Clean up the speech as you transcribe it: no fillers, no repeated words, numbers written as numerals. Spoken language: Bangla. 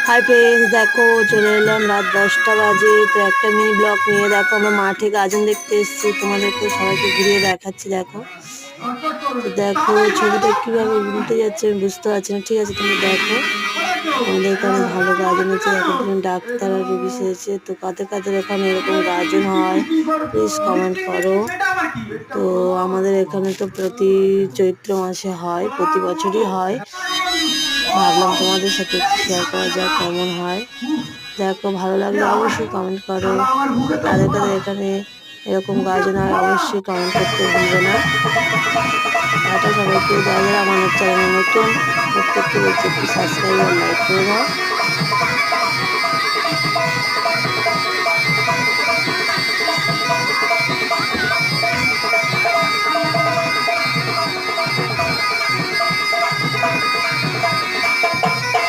হাই ফ্রেন্ডস, দেখো চলে এলাম রাত 10টা বাজে। তো একটা মিনি ব্লগ নিয়ে দেখো আমরা মাঠে গাজন দেখতে এসেছি, তোমাদেরকে সবাইকে ঘুরিয়ে দেখাচ্ছি। দেখো তো দেখো ছবিটা কিভাবে উল্টে যাচ্ছে আমি বুঝতে পারছি না। ঠিক আছে, তুমি দেখো। আমাদের এখানে ভালো গাজন হচ্ছে, এখন ডাক্তার আর রুগী সেরেছে। তো কাদের কাদের এখানে এরকম গাজন হয় প্লিজ কমেন্ট করো। তো আমাদের এখানে তো প্রতি চৈত্র মাসে হয়, প্রতি বছরই হয়। ভাবলাম তোমাদের সাথে একটু শেয়ার করা যাক কেমন হয়। দেখো, ভালো লাগলে অবশ্যই কমেন্ট করো। কাদের কাদের এখানে এরকম গাজন হয় অবশ্যই কমেন্ট করতে ভুলবে না। টাটা সবাইকে। যারা যারা আমার চ্যানেলে নতুন প্রত্যেককে বলছি একটু সাবস্ক্রাইব আর লাইক করে দাও।